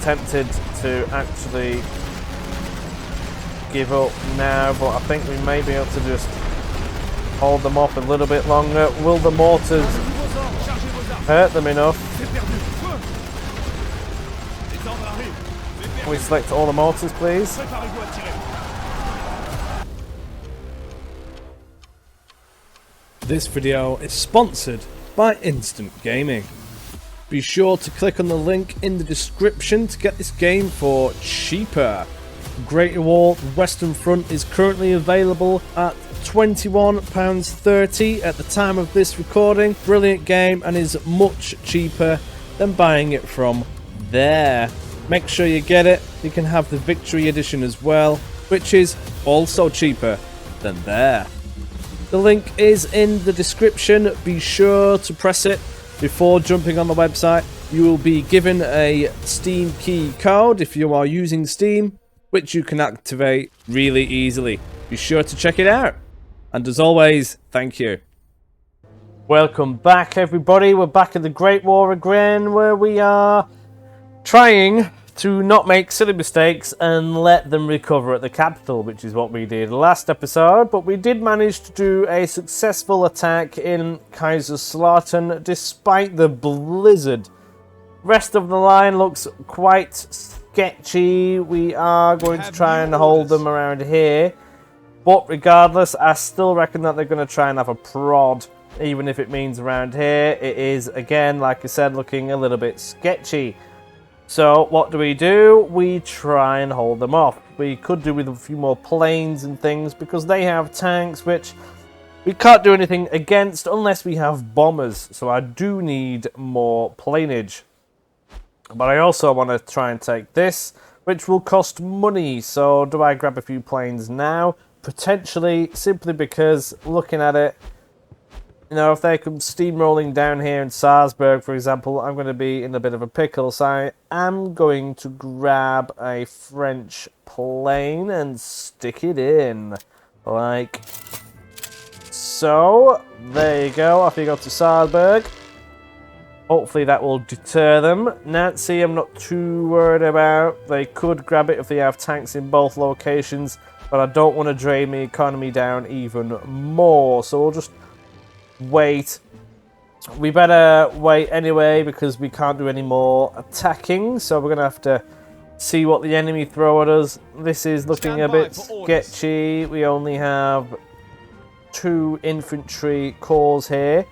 tempted to actually give up now, but I think we may be able to just hold them off a little bit longer. Will the mortars hurt them enough? Can we select all the mortars, please? This video is sponsored by Instant Gaming. Be sure to click on the link in the description to get this game for cheaper. Great Wall Western Front is currently available at £21.30 at the time of this recording. Brilliant game and is much cheaper than buying it from there. Make sure you get it. You can have the Victory Edition as well, which is also cheaper than there. The link is in the description. Be sure to press it before jumping on the website. You will be given a Steam key code if you are using Steam, which you can activate really easily. Be sure to check it out. And as always, thank you. Welcome back, everybody. We're back at the Great War again, where we are trying to not make silly mistakes and let them recover at the capital, which is what we did last episode. But we did manage to do a successful attack in Kaiserslautern despite the blizzard. Rest of the line looks quite sketchy. We are going to try and hold them around here. But regardless, I still reckon that they're going to try and have a prod, even if it means around here. It is, again, like I said, looking a little bit sketchy. So what do? We try and hold them off. We could do with a few more planes and things because they have tanks, which we can't do anything against unless we have bombers. So I do need more planeage. But I also want to try and take this, which will cost money. So do I grab a few planes now? Potentially, simply because looking at it, you know, if they come steamrolling down here in Salzburg, for example, I'm going to be in a bit of a pickle. So I am going to grab a French plane and stick it in. Like so. There you go. Off you go to Salzburg. Hopefully that will deter them. Nancy, I'm not too worried about. They could grab it if they have tanks in both locations. But I don't want to drain the economy down even more. So we'll just wait. We better wait anyway because we can't do any more attacking. So we're going to have to see what the enemy throw at us. This is looking a bit sketchy. We only have 2 infantry corps here.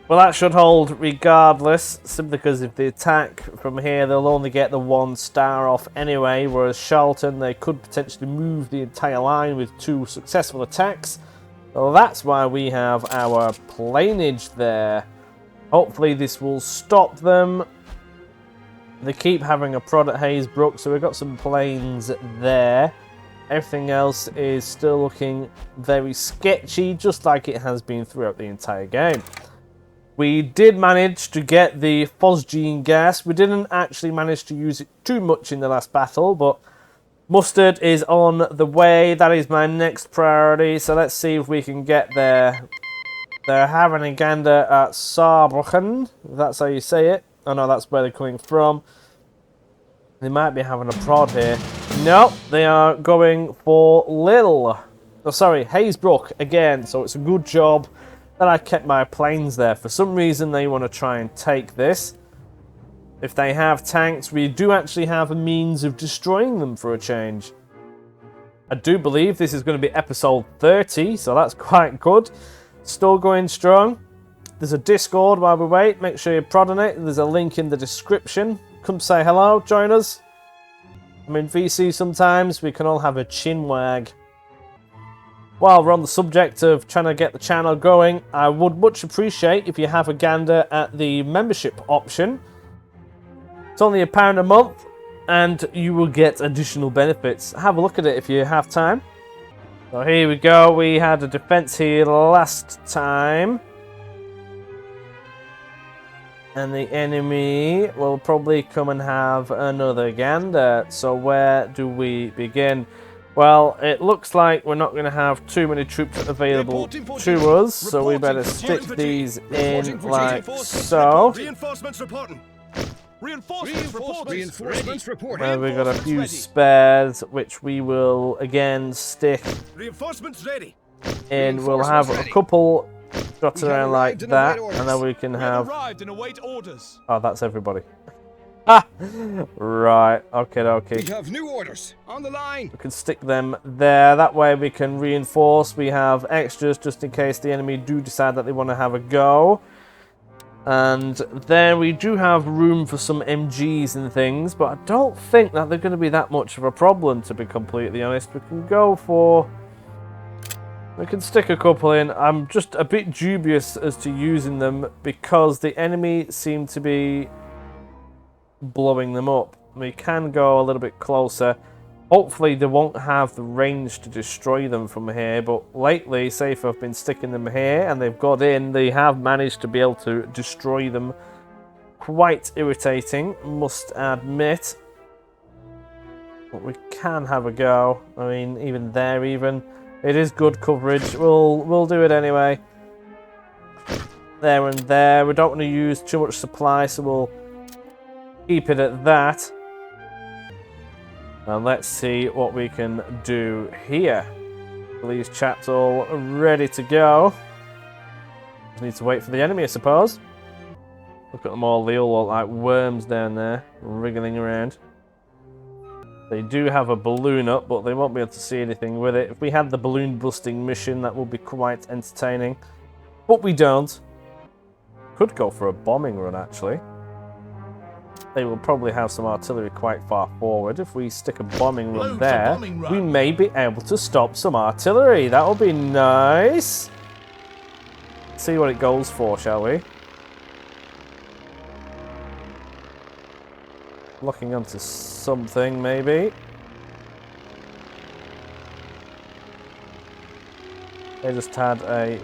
Well, that should hold regardless, simply because if they attack from here, they'll only get the 1 star off anyway, whereas Charlton, they could potentially move the entire line with 2 successful attacks. So that's why we have our planeage there. Hopefully this will stop them. They keep having a prod at Hazebrook, so we've got some planes there. Everything else is still looking very sketchy, just like it has been throughout the entire game. We did manage to get the phosgene gas. We didn't actually manage to use it too much in the last battle, but mustard is on the way. That is my next priority, so let's see if we can get there. They're having a gander at Saarbrücken, if that's how you say it. Oh no, that's where they're coming from. They might be having a prod here. No, they are going for Lille. Oh, sorry, Hazebrook again, so it's a good job that I kept my planes there. For some reason, they want to try and take this. If they have tanks, we do actually have a means of destroying them for a change. I do believe this is going to be episode 30, so that's quite good. Still going strong. There's a Discord while we wait. Make sure you're prodding it. There's a link in the description. Come say hello, join us. I'm in VC sometimes. We can all have a chin wag. While we're on the subject of trying to get the channel going, I would much appreciate if you have a gander at the membership option. It's only £1 a month, and you will get additional benefits. Have a look at it if you have time. So here we go. We had a defense here last time. And the enemy will probably come and have another gander. So where do we begin? Well, it looks like we're not going to have too many troops available to us, so we better stick these in like so. Reinforcements reporting. And we've got a few spares, which we will again stick Reinforcements ready. in. We'll have a couple dotted around like that, and then we can have. Arrived and await orders. Oh, that's everybody. Ah, right. Okay, We okay. have new orders on the line. We can stick them there. That way we can reinforce. We have extras just in case the enemy do decide that they want to have a go. And then we do have room for some MGs and things, but I don't think that they're going to be that much of a problem, to be completely honest. We can go for... We can stick a couple in. I'm just a bit dubious as to using them because the enemy seem to be blowing them up. We can go a little bit closer. Hopefully they won't have the range to destroy them from here, but lately, say if I've been sticking them here and they've got in, they have managed to be able to destroy them. Quite irritating, must admit. But we can have a go. I mean, even there, it is good coverage. We'll do it anyway. There and there. We don't want to use too much supply, so we'll keep it at that. And let's see what we can do here. These chaps all ready to go. Just need to wait for the enemy, I suppose. Look at them all. They all look like worms down there, wriggling around. They do have a balloon up, but they won't be able to see anything with it. If we had the balloon busting mission, that would be quite entertaining. But we don't. Could go for a bombing run, actually. They will probably have some artillery quite far forward. If we stick a bombing run there, we may be able to stop some artillery. That would be nice. See what it goes for, shall we? Locking onto something, maybe. They just had a...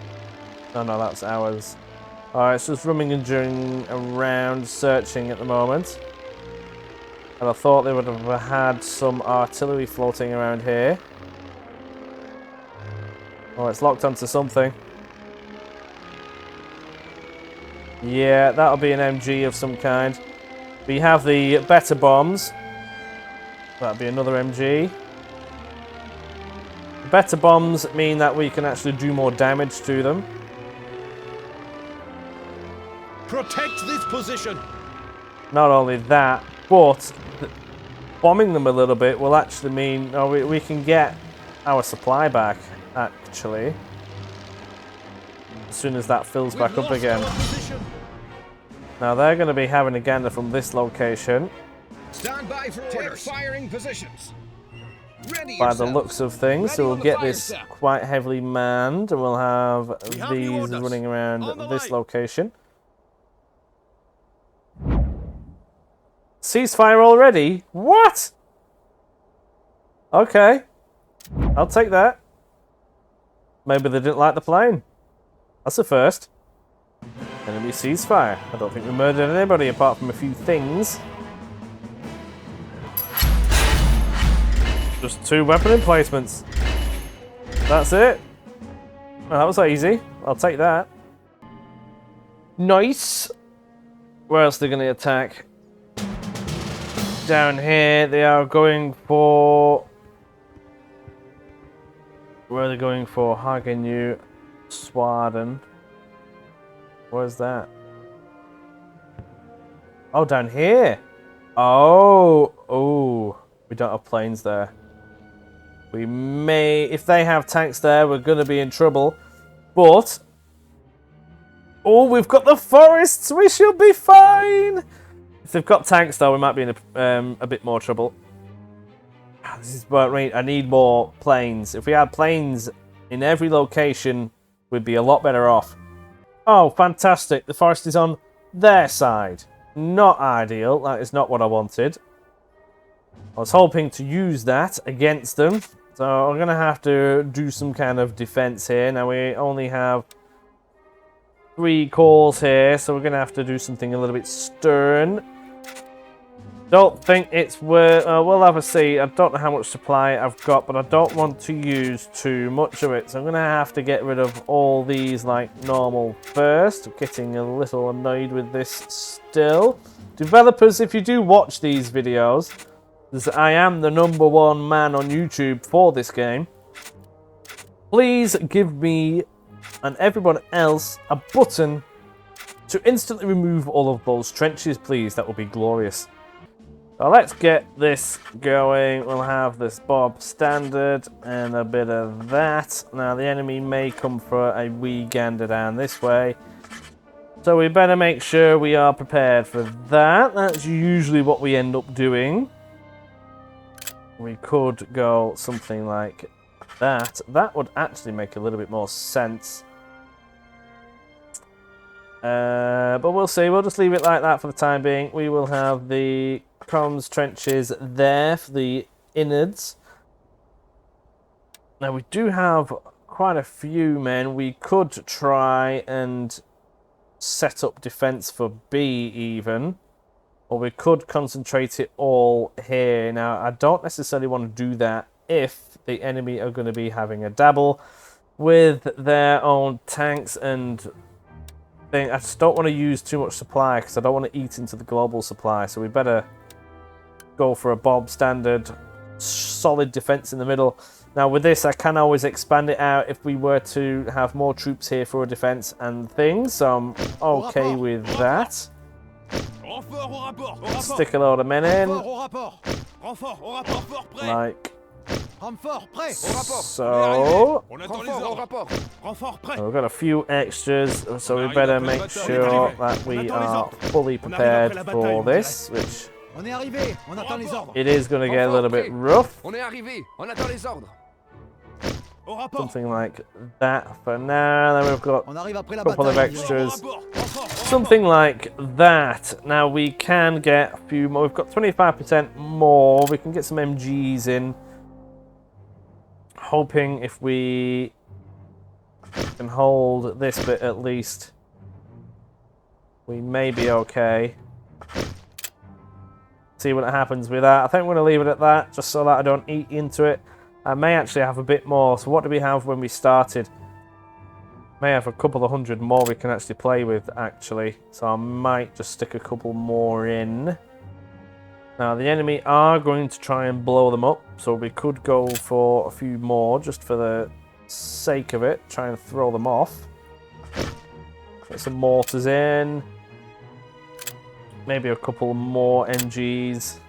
Oh no, that's ours. Alright, it's just rummaging around, searching at the moment. And I thought they would have had some artillery floating around here. Oh, it's locked onto something. Yeah, that'll be an MG of some kind. We have the better bombs. That'll be another MG. The better bombs mean that we can actually do more damage to them. Protect this position. Not only that, but bombing them a little bit will actually mean we can get our supply back, actually. As soon as that fills back up again. Now they're going to be having a gander from this location. Stand by for orders. Firing positions. Ready By the yourselves. looks of things, so we'll get this quite heavily manned, and we'll have these running around this location. Ceasefire already? What? Okay. I'll take that. Maybe they didn't like the plane. That's a first. Enemy ceasefire. I don't think we murdered anybody apart from a few things. Just 2 weapon emplacements. That's it. Well, that was easy. I'll take that. Nice. Where else are they going to attack? Down here, they are going for... Where are they going for? Hagenju, Swaden. Where's that? Oh, down here. Oh. We don't have planes there. We may... If they have tanks there, we're going to be in trouble. But... Oh, we've got the forests. We should be fine. If they've got tanks, though, we might be in a bit more trouble. This is what I need more planes. If we had planes in every location, we'd be a lot better off. Oh, fantastic. The forest is on their side. Not ideal. That is not what I wanted. I was hoping to use that against them. So I'm going to have to do some kind of defense here. Now, we only have 3 calls here, so we're going to have to do something a little bit stern. Don't think it's worth... we'll have a see. I don't know how much supply I've got, but I don't want to use too much of it. So I'm going to have to get rid of all these like normal first. I'm getting a little annoyed with this still. Developers, if you do watch these videos, because I am the #1 man on YouTube for this game, please give me and everyone else a button to instantly remove all of those trenches, please. That would be glorious. So let's get this going. We'll have this Bob standard and a bit of that. Now the enemy may come for a wee gander down this way. So we better make sure we are prepared for that. That's usually what we end up doing. We could go something like that. That would actually make a little bit more sense. But we'll see. We'll just leave it like that for the time being. We will have the comms trenches there for the innards. Now we do have quite a few men. We could try and set up defense for B even, or we could concentrate it all here. Now I don't necessarily want to do that if the enemy are going to be having a dabble with their own tanks and thing. I just don't want to use too much supply because I don't want to eat into the global supply, so we better go for a Bob standard solid defense in the middle. Now with this I can always expand it out if we were to have more troops here for a defense and things, so I'm okay with that. Stick a load of men in like so. We've got a few extras, so we better make sure that we are fully prepared for this, which it is going to get a little bit rough. Something like that for now. Then we've got a couple of extras. Something like that. Now we can get a few more. We've got 25% more. We can get some MGs in. Hoping if we can hold this bit at least, we may be okay. See what happens with that. I think we're going to leave it at that, just so that I don't eat into it. I may actually have a bit more. So what did we have when we started? May have a couple of hundred more we can actually play with, actually. So I might just stick a couple more in. Now the enemy are going to try and blow them up, so we could go for a few more just for the sake of it. Try and throw them off. Get some mortars in. Maybe a couple more MGs.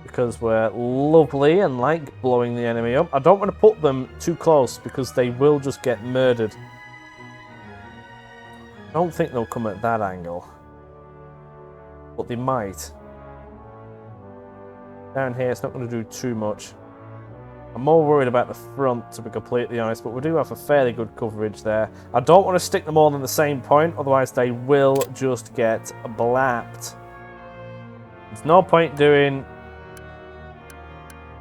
Because we're lovely and like blowing the enemy up. I don't want to put them too close because they will just get murdered. I don't think they'll come at that angle. But they might. Down here, it's not going to do too much. I'm more worried about the front, to be completely honest, but we do have a fairly good coverage there. I don't want to stick them all in the same point, otherwise they will just get blapped. There's no point doing...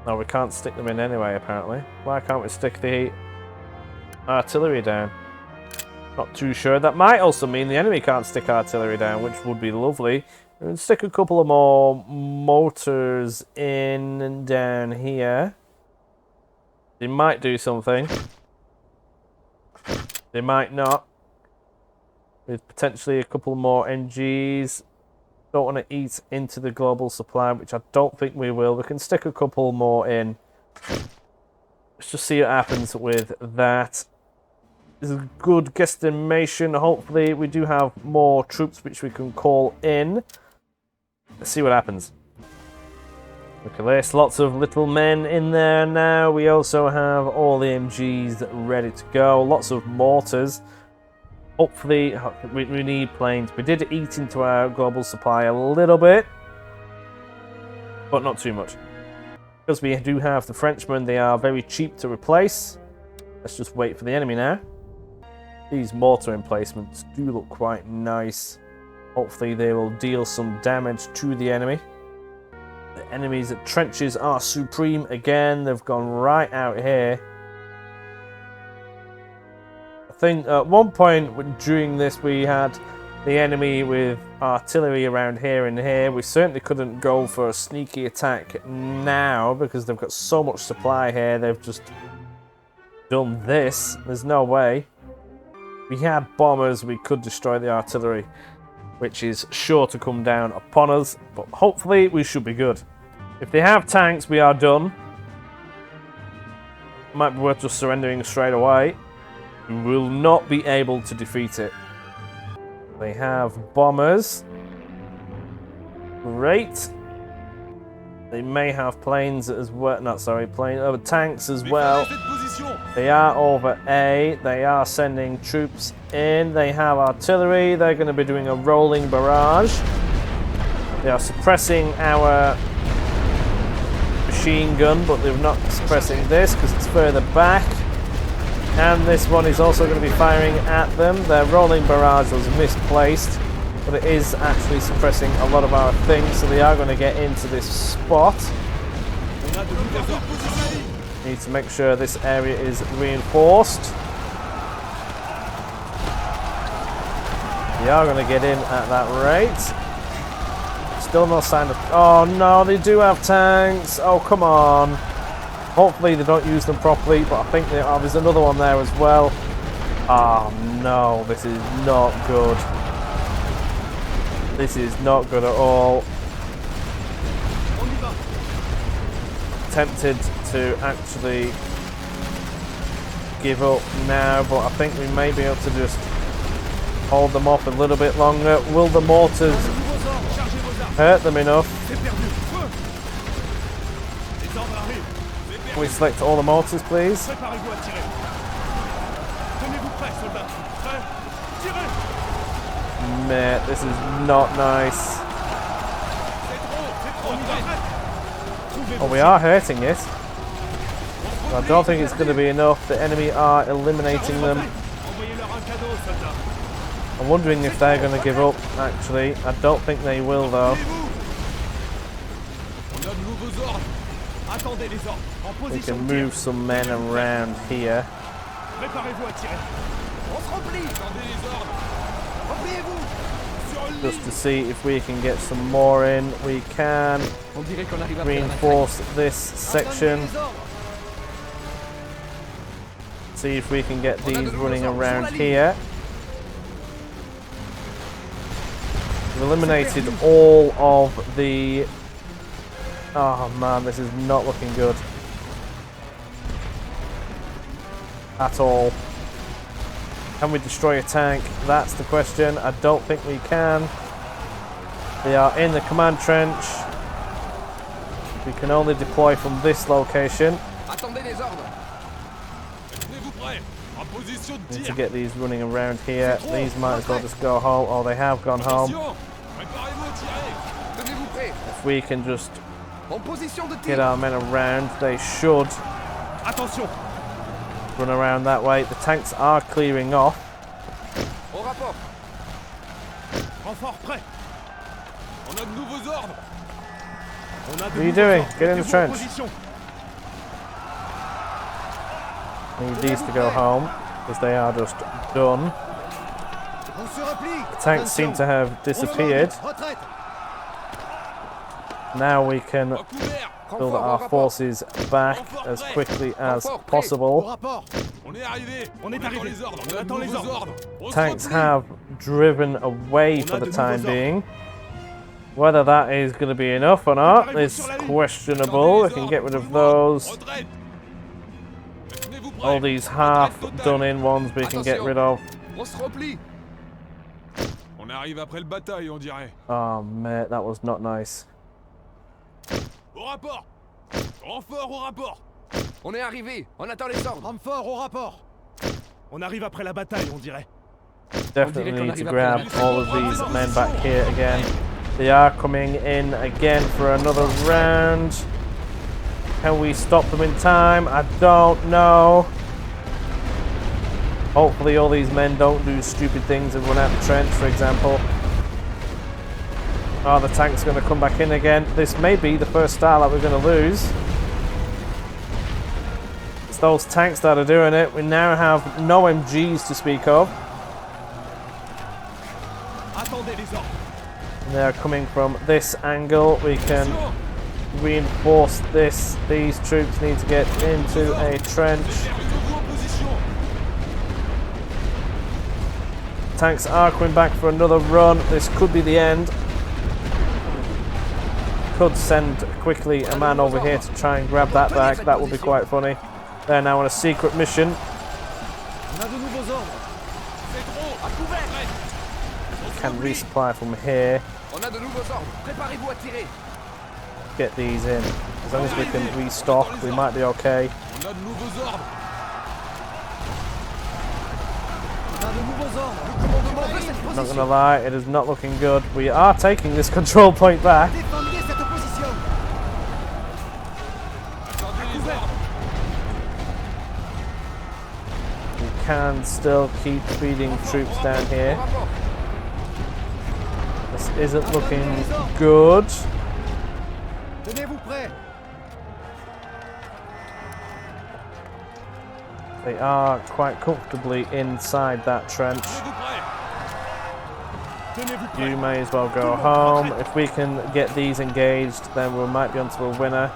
No, we can't stick them in anyway, apparently. Why can't we stick the artillery down? Not too sure. That might also mean the enemy can't stick artillery down, which would be lovely. We'll stick a couple of more mortars in and down here. They might do something. They might not. With potentially a couple more NGs. Don't want to eat into the global supply, which I don't think we will. We can stick a couple more in. Let's just see what happens with that. This is a good guesstimation. Hopefully we do have more troops which we can call in. Let's see what happens. Look at this, lots of little men in there now. We also have all the MGs ready to go. Lots of mortars. Hopefully, we need planes. We did eat into our global supply a little bit, but not too much. Because we do have the Frenchmen, they are very cheap to replace. Let's just wait for the enemy now. These mortar emplacements do look quite nice. Hopefully they will deal some damage to the enemy. The enemy's trenches are supreme again. They've gone right out here. I think at one point during this we had the enemy with artillery around here and here. We certainly couldn't go for a sneaky attack now because they've got so much supply here. They've just done this. There's no way. If we had bombers, we could destroy the artillery, which is sure to come down upon us, but hopefully we should be good. If they have tanks, we are done. Might be worth just surrendering straight away. We will not be able to defeat it. They have bombers. Great. They may have planes as well. Not sorry, tanks as well. They are over A. They are sending troops in. They have artillery. They're going to be doing a rolling barrage. They are suppressing our machine gun, but they're not suppressing this because it's further back. And this one is also going to be firing at them. Their rolling barrage was misplaced, but it is actually suppressing a lot of our things, so they are going to get into this spot. Need to make sure this area is reinforced. They are going to get in at that rate. Still no sign of... Oh no, they do have tanks. Oh, come on. Hopefully they don't use them properly, but I think there's another one there as well. Oh no, this is not good. This is not good at all. Tempted to actually give up now, but I think we may be able to just hold them off a little bit longer. Will the mortars hurt them enough? Can we select all the mortars, please? Meh, this is not nice. Oh, we are hurting it. I don't think it's going to be enough. The enemy are eliminating them. I'm wondering if they're going to give up, actually. I don't think they will, though. We can move some men around here. Just to see if we can get some more in. We can reinforce this section. See if we can get these running around here. We've eliminated all of the... Oh man, this is not looking good. At all. Can we destroy a tank? That's the question. I don't think we can. They are in the command trench. We can only deploy from this location. Need to get these running around here. These might as well just go home. Oh, they have gone home. If we can just get our men around, they should run around that way. The tanks are clearing off. What are you doing? Get in the trench. Need these to go home because they are just done. The tanks seem to have disappeared. Now we can build our forces back as quickly as possible. Tanks have driven away for the time being. Whether that is going to be enough or not is questionable. We can get rid of those. All these half done in ones we can get rid of. Oh mate, that was not nice. Au rapport! Renfort au rapport! On est arrivé, on attend les ordres. Renfort au rapport! On arrive après la bataille, on dirait. Definitely need to grab all of these men back here again. They are coming in again for another round. Can we stop them in time? I don't know. Hopefully all these men don't do stupid things and run out the trench, for example. Oh, the tank's going to come back in again. This may be the first star that we're going to lose. It's those tanks that are doing it. We now have no MGs to speak of. Attendez les ordres. They're coming from this angle. We can reinforce this. These troops need to get into a trench. Mettez-vous en position. Tanks are coming back for another run. This could be the end. Could send quickly a man over here to try and grab that back. That would be quite funny. They're now on a secret mission. On a de nouveaux ordres. C'est gros, à couvert. Can resupply from here. On a de nouveaux ordres. Préparez-vous à tirer. Get these in. As long as we can restock, we might be okay. On a de nouveaux ordres. On a de nouveaux ordres. Le commandement veut cette Not position. gonna lie, it is not looking good. We are taking this control point back. Défendez cette position. À couvert. We can still keep feeding troops down here. Au rapport. This isn't looking good. Tenez-vous prêts. They are quite comfortably inside that trench. Tenez-vous prêts. Tenez-vous prêts. You may as well go home. If we can get these engaged, then we might be onto a winner.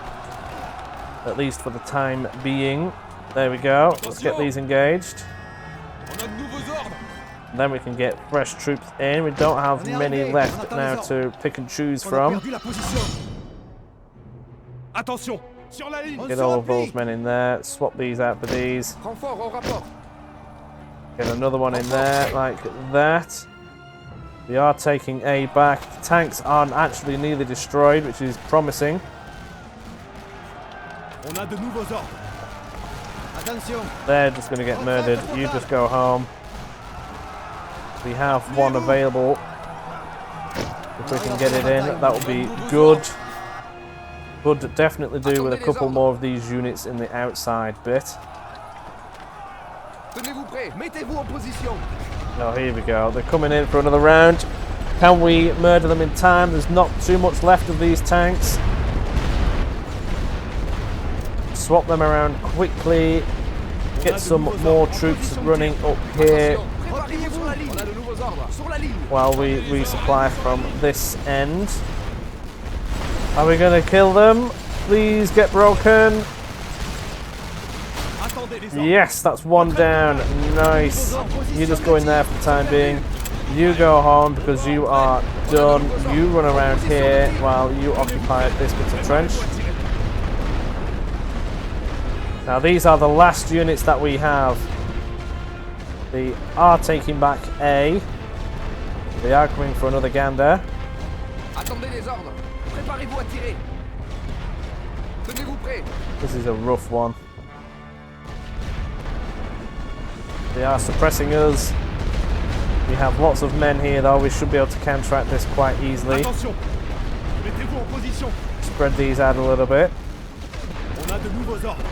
At least for the time being. There we go. Let's get these engaged. On a de nouveaux ordres. Then we can get fresh troops in. We don't have many left now to pick and choose On a from. perdu la position. Attention. Sur la ligne. Get all of those men in there. Swap these out for these. Renfort au rapport. Get another one in there like that. We are taking A back. The tanks aren't actually nearly destroyed, which is promising. On a de nouveaux ordres. Attention. They're just going to get murdered. You just go home. We have one available. If we can get it in, that would be good. Could definitely do with a couple more of these units in the outside bit. Tenez-vous prêts. Mettez-vous en position. Oh, here we go. They're coming in for another round. Can we murder them in time? There's not too much left of these tanks. Swap them around quickly. Get some more troops running up here Préparez-vous. On a de nouveaux ordres. Sur la ligne. while we resupply from this end. Are we going to kill them? Please get broken. Attendez les ordres. Yes, that's one down. Nice. You just go in there for the time being. You go home because you are done. You run around here while you occupy this bit of trench. Now these are the last units that we have. They are taking back A. They are coming for another gander. Attendez les ordres. Préparez-vous à tirer. Tenez-vous prêts. This is a rough one. They are suppressing us. We have lots of men here though. We should be able to counteract this quite easily. Attention. Mettez-vous en position. Spread these out a little bit. On a de nouveaux ordres.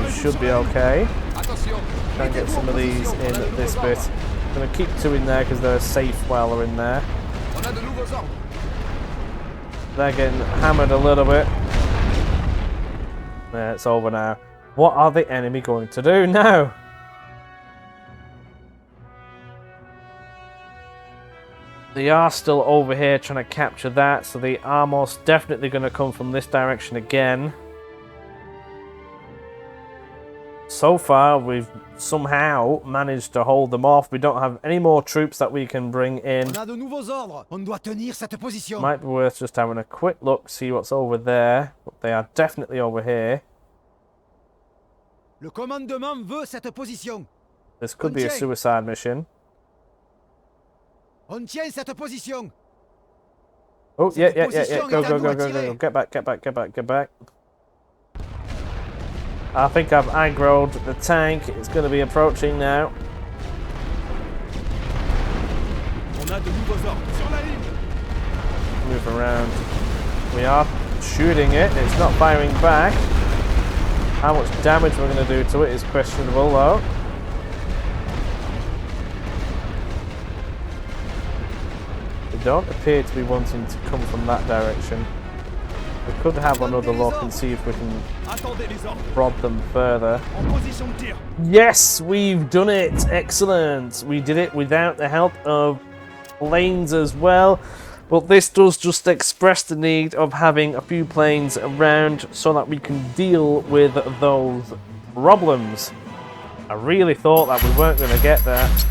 We should be okay. Attention. Try and get some of these in this bit. I'm going to keep two in there because they're safe while they're in there. On a de nouveaux ordres. They're getting hammered a little bit. Yeah, it's over now. What are the enemy going to do now? They are still over here trying to capture that, so they are most definitely going to come from this direction again. So far, we've somehow managed to hold them off. We don't have any more troops that we can bring in. On a de nouveaux ordres. On doit tenir cette position. Might be worth just having a quick look, see what's over there. But they are definitely over here. Le commandement veut cette position. This could be a suicide mission. On tient cette position. Oh, yeah. Go. Get back. I think I've aggroed the tank. It's going to be approaching now. On a de nouveaux ordres. Sur la ligne. Move around. We are shooting it. It's not firing back. How much damage we're going to do to it is questionable though. They don't appear to be wanting to come from that direction. We could have another look and see if we can Attendez les ordres. prod them further. En position de tir. Yes, we've done it. Excellent. We did it without the help of planes as well. But this does just express the need of having a few planes around so that we can deal with those problems. I really thought that we weren't going to get that.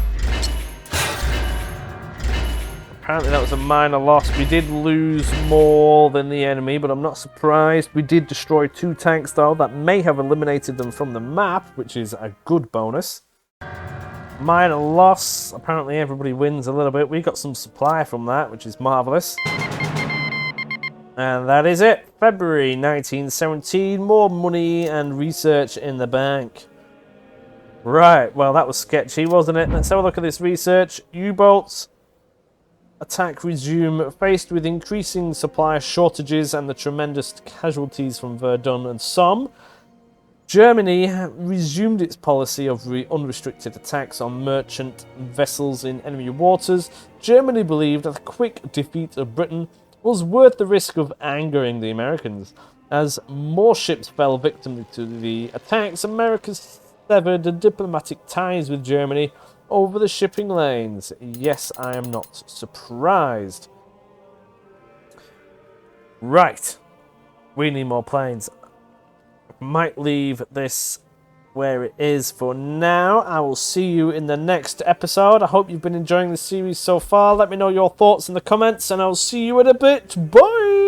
Apparently that was a minor loss. We did lose more than the enemy, but I'm not surprised. We did destroy 2 tanks though. That may have eliminated them from the map, which is a good bonus. Minor loss. Apparently everybody wins a little bit. We got some supply from that, which is marvellous. And that is it. February 1917. More money and research in the bank. Right, well that was sketchy, wasn't it? Let's have a look at this research. U-boats. Attack resume. Faced with increasing supply shortages and the tremendous casualties from Verdun and Somme, Germany resumed its policy of unrestricted attacks on merchant vessels in enemy waters. Germany believed that a quick defeat of Britain was worth the risk of angering the Americans. As more ships fell victim to the attacks, America severed diplomatic ties with Germany over the shipping lanes. Yes, I am not surprised. Right. We need more planes. Might leave this where it is for now. I will see you in the next episode. I hope you've been enjoying the series so far. Let me know your thoughts in the comments, and I'll see you in a bit. Bye!